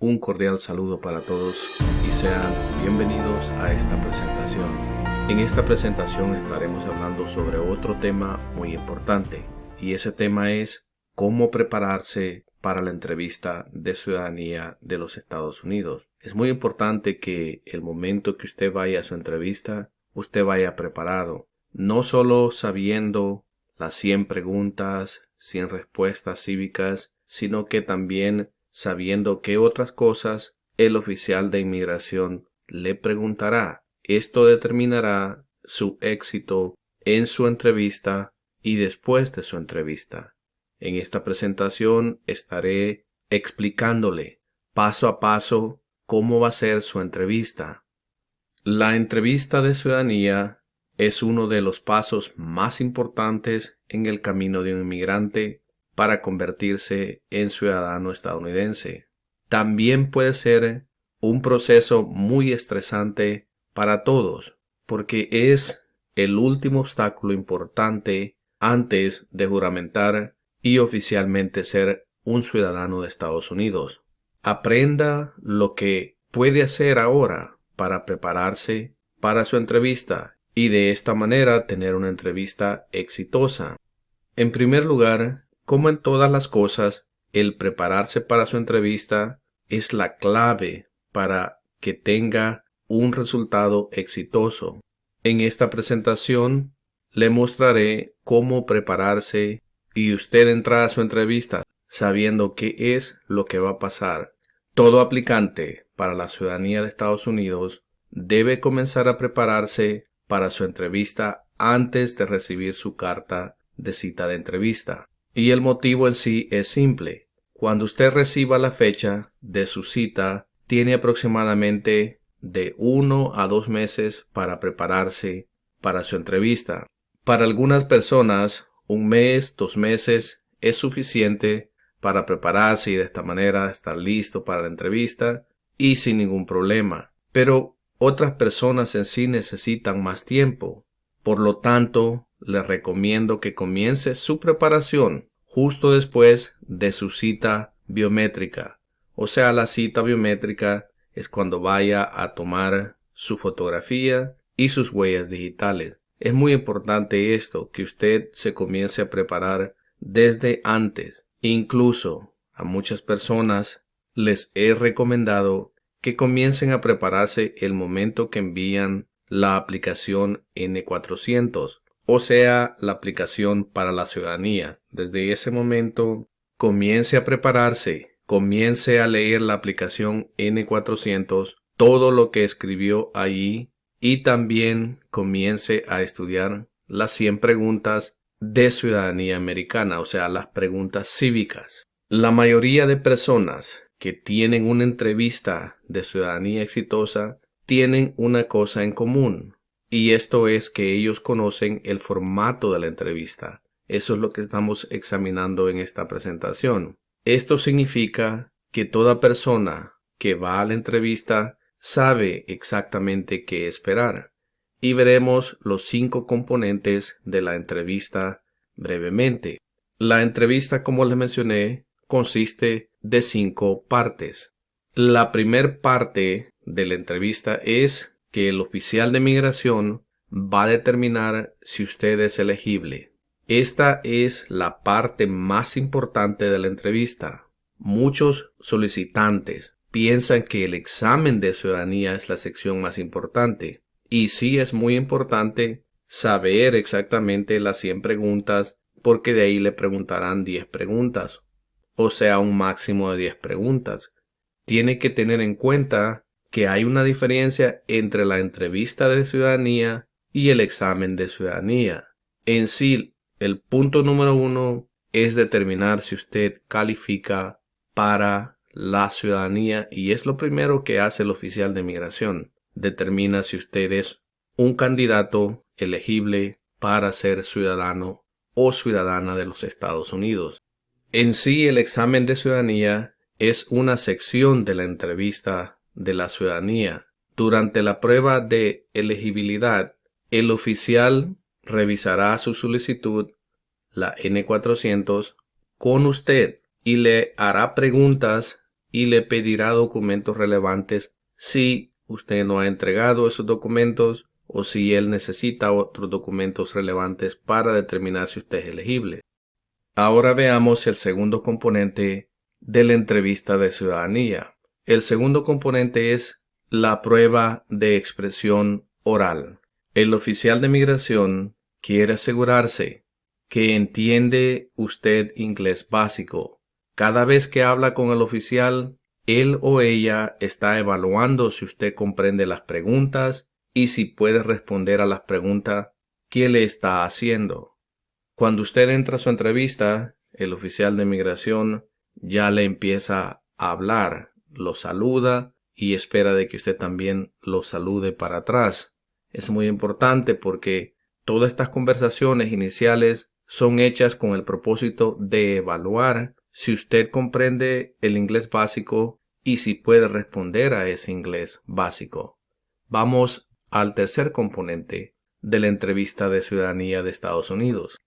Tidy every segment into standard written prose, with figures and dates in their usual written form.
Un cordial saludo para todos y sean bienvenidos a esta presentación. En esta presentación estaremos hablando sobre otro tema muy importante y ese tema es cómo prepararse para la entrevista de ciudadanía de los Estados Unidos. Es muy importante que el momento que usted vaya a su entrevista, usted vaya preparado, no solo sabiendo las 100 preguntas, 100 respuestas cívicas, sino que también sabiendo qué otras cosas el oficial de inmigración le preguntará. Esto determinará su éxito en su entrevista y después de su entrevista. En esta presentación estaré explicándole paso a paso cómo va a ser su entrevista. La entrevista de ciudadanía es uno de los pasos más importantes en el camino de un inmigrante para convertirse en ciudadano estadounidense. También puede ser un proceso muy estresante para todos, porque es el último obstáculo importante antes de juramentar y oficialmente ser un ciudadano de Estados Unidos. Aprenda lo que puede hacer ahora para prepararse para su entrevista y de esta manera tener una entrevista exitosa. En primer lugar, como en todas las cosas, el prepararse para su entrevista es la clave para que tenga un resultado exitoso. En esta presentación le mostraré cómo prepararse y usted entrará a su entrevista sabiendo qué es lo que va a pasar. Todo aplicante para la ciudadanía de Estados Unidos debe comenzar a prepararse para su entrevista antes de recibir su carta de cita de entrevista. Y el motivo en sí es simple. Cuando usted reciba la fecha de su cita, tiene aproximadamente de 1 a 2 meses para prepararse para su entrevista. Para algunas personas, 1 mes, 2 meses es suficiente para prepararse y de esta manera estar listo para la entrevista y sin ningún problema. Pero otras personas en sí necesitan más tiempo. Por lo tanto, les recomiendo que comience su preparación justo después de su cita biométrica. O sea, la cita biométrica es cuando vaya a tomar su fotografía y sus huellas digitales. Es muy importante esto, que usted se comience a preparar desde antes. Incluso a muchas personas les he recomendado que comiencen a prepararse el momento que envían la aplicación N400, o sea, la aplicación para la ciudadanía. Desde ese momento, comience a prepararse, comience a leer la aplicación N400, todo lo que escribió allí, y también comience a estudiar las 100 preguntas de ciudadanía americana, o sea, las preguntas cívicas. La mayoría de personas que tienen una entrevista de ciudadanía exitosa tienen una cosa en común, y esto es que ellos conocen el formato de la entrevista. Eso es lo que estamos examinando en esta presentación. Esto significa que toda persona que va a la entrevista sabe exactamente qué esperar. Y veremos los 5 componentes de la entrevista brevemente. La entrevista, como les mencioné, consiste de 5 partes. La primera parte de la entrevista es que el oficial de migración va a determinar si usted es elegible. Esta es la parte más importante de la entrevista. Muchos solicitantes piensan que el examen de ciudadanía es la sección más importante. Y sí es muy importante saber exactamente las 100 preguntas, porque de ahí le preguntarán 10 preguntas. O sea, un máximo de 10 preguntas. Tiene que tener en cuenta que hay una diferencia entre la entrevista de ciudadanía y el examen de ciudadanía. En sí, el punto número 1 es determinar si usted califica para la ciudadanía, y es lo primero que hace el oficial de migración. Determina si usted es un candidato elegible para ser ciudadano o ciudadana de los Estados Unidos. En sí, el examen de ciudadanía es una sección de la entrevista de la ciudadanía. Durante la prueba de elegibilidad, el oficial revisará su solicitud, la N400, con usted y le hará preguntas y le pedirá documentos relevantes si usted no ha entregado esos documentos o si él necesita otros documentos relevantes para determinar si usted es elegible. Ahora veamos el segundo componente de la entrevista de ciudadanía. El segundo componente es la prueba de expresión oral. El oficial de migración quiere asegurarse que entiende usted inglés básico. Cada vez que habla con el oficial, él o ella está evaluando si usted comprende las preguntas y si puede responder a las preguntas que le está haciendo. Cuando usted entra a su entrevista, el oficial de migración ya le empieza a hablar, lo saluda y espera de que usted también lo salude para atrás. Es muy importante porque todas estas conversaciones iniciales son hechas con el propósito de evaluar si usted comprende el inglés básico y si puede responder a ese inglés básico. Vamos al tercer componente de la entrevista de ciudadanía de Estados Unidos.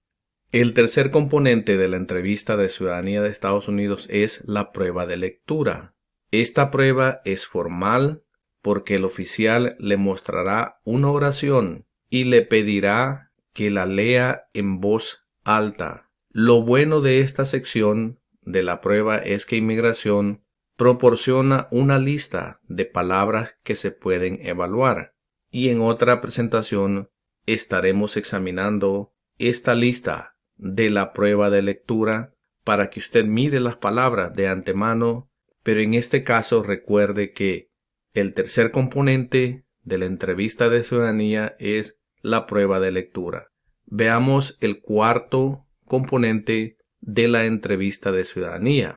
El tercer componente de la entrevista de ciudadanía de Estados Unidos es la prueba de lectura. Esta prueba es formal porque el oficial le mostrará una oración y le pedirá que la lea en voz alta. Lo bueno de esta sección de la prueba es que Inmigración proporciona una lista de palabras que se pueden evaluar y en otra presentación estaremos examinando esta lista de la prueba de lectura para que usted mire las palabras de antemano, pero en este caso recuerde que el tercer componente de la entrevista de ciudadanía es la prueba de lectura. Veamos el cuarto componente de la entrevista de ciudadanía.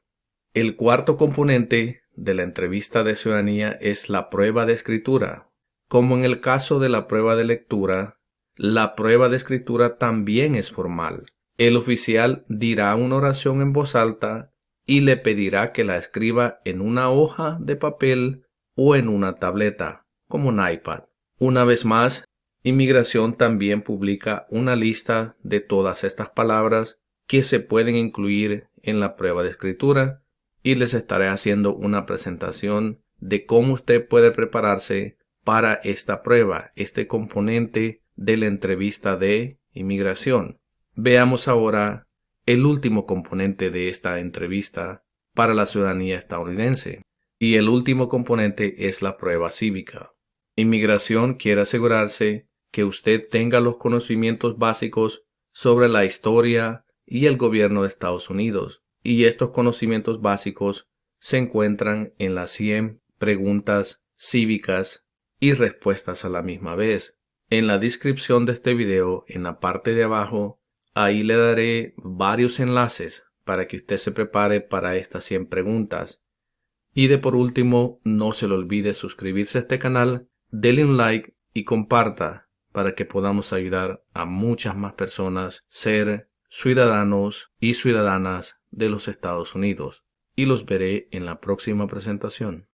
El cuarto componente de la entrevista de ciudadanía es la prueba de escritura. Como en el caso de la prueba de lectura, la prueba de escritura también es formal. El oficial dirá una oración en voz alta y le pedirá que la escriba en una hoja de papel o en una tableta, como un iPad. Una vez más, Inmigración también publica una lista de todas estas palabras que se pueden incluir en la prueba de escritura y les estaré haciendo una presentación de cómo usted puede prepararse para esta prueba, este componente de la entrevista de inmigración. Veamos ahora el último componente de esta entrevista para la ciudadanía estadounidense. Y el último componente es la prueba cívica. Inmigración quiere asegurarse que usted tenga los conocimientos básicos sobre la historia y el gobierno de Estados Unidos. Y estos conocimientos básicos se encuentran en las 100 preguntas cívicas y respuestas a la misma vez. En la descripción de este video, en la parte de abajo, ahí le daré varios enlaces para que usted se prepare para estas 100 preguntas. Y de por último, no se le olvide suscribirse a este canal, denle un like y comparta para que podamos ayudar a muchas más personas ser ciudadanos y ciudadanas de los Estados Unidos. Y los veré en la próxima presentación.